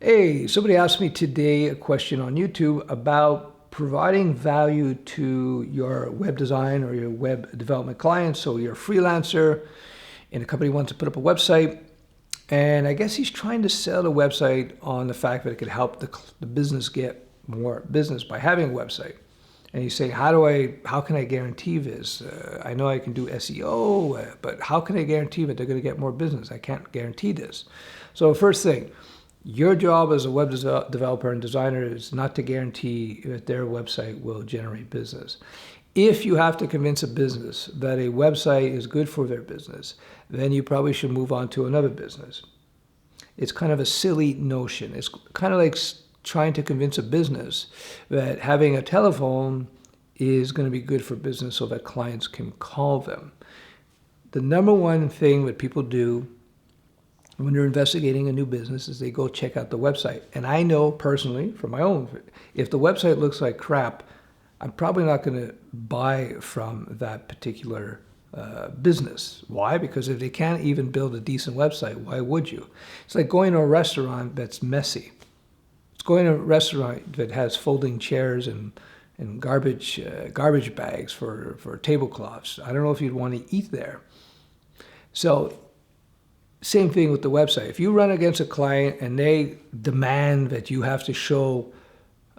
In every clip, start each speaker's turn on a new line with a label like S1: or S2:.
S1: Hey, somebody asked me today a question on YouTube about providing value to your web design or your web development clients. So you're a freelancer and a company wants to put up a website, and I guess he's trying to sell the website on the fact that it could help the business get more business by having a website. And he's saying, how can I guarantee this? I know I can do SEO, but how can I guarantee that they're going to get more business? I can't guarantee this. So first thing, your job as a web developer and designer is not to guarantee that their website will generate business. If you have to convince a business that a website is good for their business, then you probably should move on to another business. It's kind of a silly notion. It's kind of like trying to convince a business that having a telephone is going to be good for business so that clients can call them. The number one thing that people do when they're investigating a new business is they go check out the website. And I know personally from my own, if the website looks like crap, I'm probably not going to buy from that particular business. Why? Because if they can't even build a decent website, why would you? It's like going to a restaurant that's messy. It's going to a restaurant that has folding chairs and garbage bags for tablecloths. I don't know if you'd want to eat there. So same thing with the website. If you run against a client and they demand that you have to show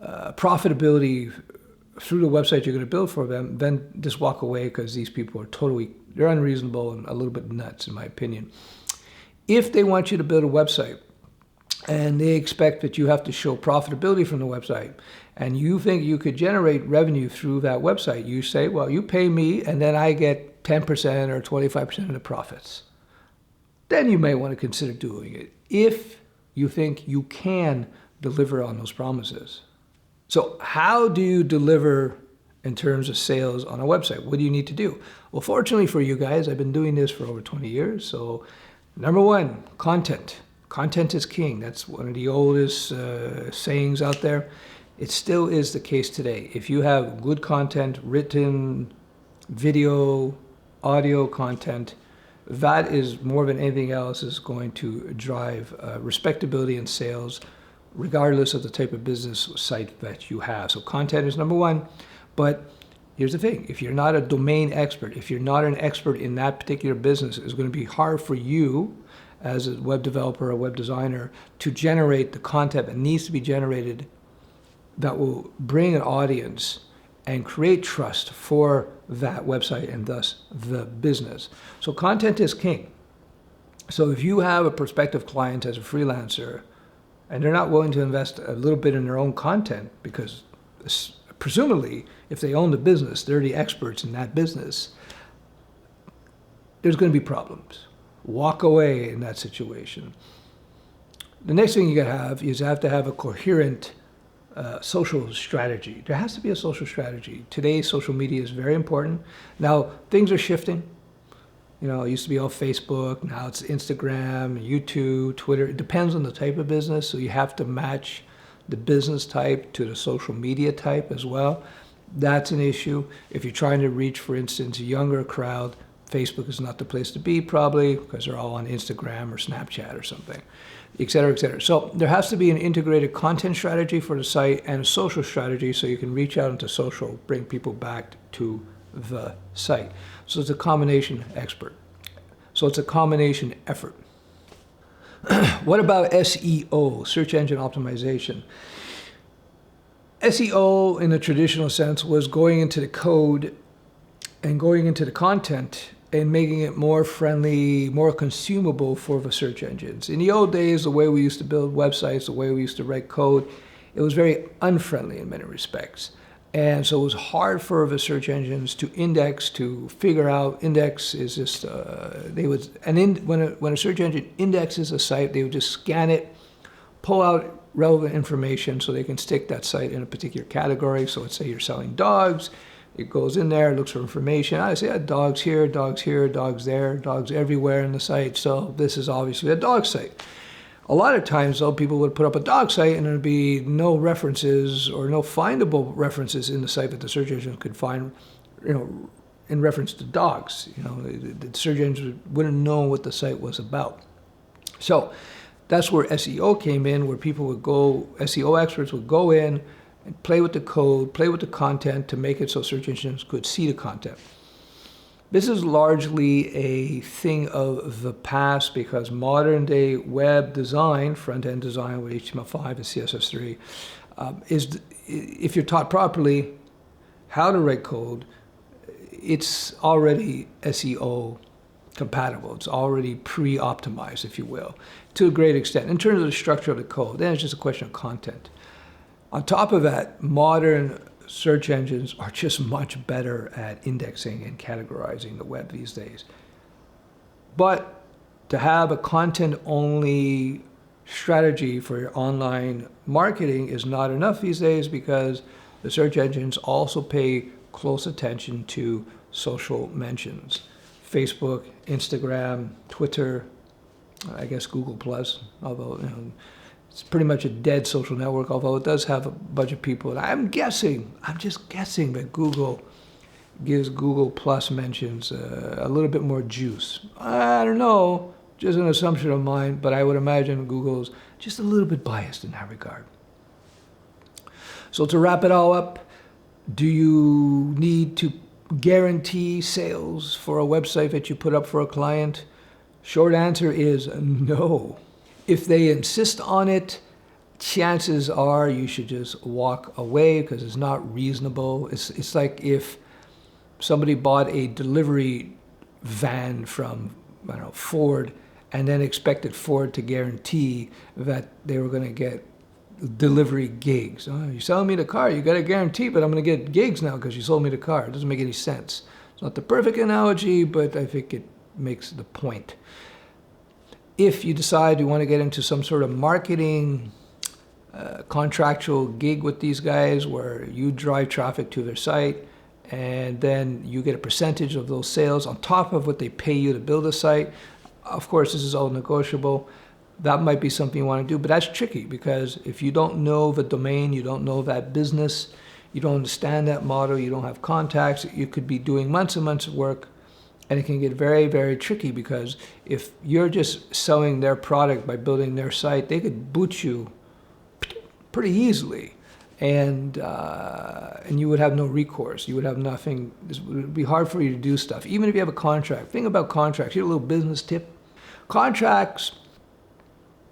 S1: profitability through the website you're going to build for them, then just walk away, because these people are they're unreasonable and a little bit nuts, in my opinion. If they want you to build a website and they expect that you have to show profitability from the website, and you think you could generate revenue through that website, you say, well, you pay me and then I get 10% or 25% of the profits. Then you may want to consider doing it if you think you can deliver on those promises. So how do you deliver in terms of sales on a website? What do you need to do? Well, fortunately for you guys, I've been doing this for over 20 years. So number one, content. Content is king. That's one of the oldest sayings out there. It still is the case today. If you have good content, written, video, audio content, that is more than anything else is going to drive respectability and sales, regardless of the type of business site that you have. So content is number one. But here's the thing. If you're not a domain expert, if you're not an expert in that particular business, it's going to be hard for you as a web developer or web designer to generate the content that needs to be generated that will bring an audience and create trust for that website and thus the business. So content is king. So if you have a prospective client as a freelancer and they're not willing to invest a little bit in their own content, because presumably if they own the business, they're the experts in that business, there's going to be problems. Walk away in that situation. The next thing you have to have a coherent social strategy. There has to be a social strategy. Today's social media is very important. Now, things are shifting. You know, it used to be all Facebook. Now it's Instagram, YouTube, Twitter. It depends on the type of business. So you have to match the business type to the social media type as well. That's an issue. If you're trying to reach, for instance, a younger crowd, Facebook is not the place to be probably, because they're all on Instagram or Snapchat or something, et cetera, et cetera. So there has to be an integrated content strategy for the site and a social strategy so you can reach out into social, bring people back to the site. So it's a combination expert. So it's a combination effort. What about SEO, search engine optimization? SEO in the traditional sense was going into the code and going into the content and making it more friendly, more consumable for the search engines. In the old days, the way we used to build websites, the way we used to write code, it was very unfriendly in many respects. And so it was hard for the search engines to index, to figure out. Index is just, when a search engine indexes a site, they would just scan it, pull out relevant information so they can stick that site in a particular category. So let's say you're selling dogs. It goes in there, looks for information. I say, dogs here, dogs there, dogs everywhere in the site. So this is obviously a dog site. A lot of times, though, people would put up a dog site and there'd be no references or no findable references in the site that the search engine could find, in reference to dogs. The search engine wouldn't know what the site was about. So That's where SEO came in, where people would go, SEO experts would go in and play with the code, play with the content to make it so search engines could see the content. This is largely a thing of the past because modern day web design, front-end design with HTML5 and CSS3, is, if you're taught properly how to write code, it's already SEO compatible. It's already pre-optimized, if you will, to a great extent. In terms of the structure of the code, then it's just a question of content. On top of that, modern search engines are just much better at indexing and categorizing the web these days. But to have a content-only strategy for your online marketing is not enough these days because the search engines also pay close attention to social mentions. Facebook, Instagram, Twitter, I guess Google Plus, although it's pretty much a dead social network, although it does have a bunch of people. And I'm just guessing that Google gives Google Plus mentions a little bit more juice. I don't know, just an assumption of mine, but I would imagine Google's just a little bit biased in that regard. So to wrap it all up, do you need to guarantee sales for a website that you put up for a client? Short answer is no. If they insist on it, chances are you should just walk away because it's not reasonable. It's like if somebody bought a delivery van from, I don't know, Ford and then expected Ford to guarantee that they were going to get delivery gigs. Oh, you're selling me the car, you got a guarantee, but I'm going to get gigs now because you sold me the car. It doesn't make any sense. It's not the perfect analogy, but I think it makes the point. If you decide you want to get into some sort of marketing contractual gig with these guys where you drive traffic to their site and then you get a percentage of those sales on top of what they pay you to build a site, of course this is all negotiable. That might be something you want to do, but that's tricky because if you don't know the domain, you don't know that business, you don't understand that model, you don't have contacts, you could be doing months and months of work, and it can get very, very tricky because if you're just selling their product by building their site, they could boot you pretty easily, and you would have no recourse. You would have nothing. It would be hard for you to do stuff, even if you have a contract. Think about contracts. Here's a little business tip. Contracts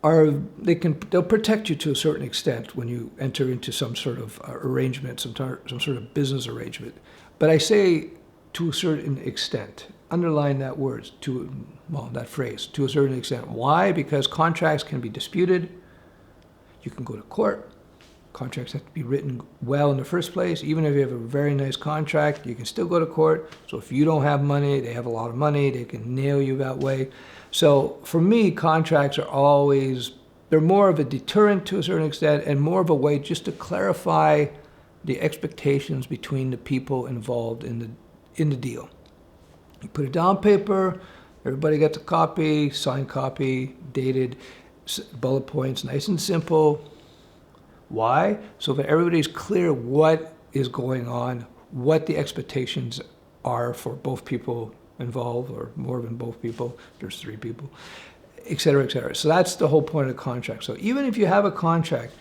S1: they'll protect you to a certain extent when you enter into some sort of arrangement, some sort of business arrangement. But I say to a certain extent. Underline that word, that phrase, to a certain extent. Why? Because contracts can be disputed. You can go to court. Contracts have to be written well in the first place. Even if you have a very nice contract, you can still go to court. So if you don't have money, they have a lot of money, they can nail you that way. So for me, contracts are always, they're more of a deterrent to a certain extent and more of a way just to clarify the expectations between the people involved in the deal. You put it down on paper, everybody gets a copy, signed copy, dated, bullet points, nice and simple. Why? So that everybody's clear what is going on, what the expectations are for both people involved, or more than both people, there's 3 people, et cetera, et cetera. So that's the whole point of the contract. So even if you have a contract,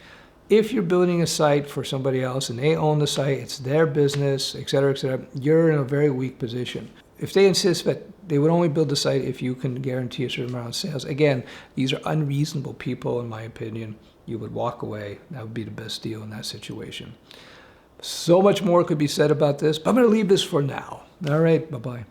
S1: if you're building a site for somebody else and they own the site, it's their business, et cetera, you're in a very weak position. If they insist that they would only build the site if you can guarantee a certain amount of sales, again, these are unreasonable people, in my opinion. You would walk away. That would be the best deal in that situation. So much more could be said about this, but I'm going to leave this for now. All right, bye-bye.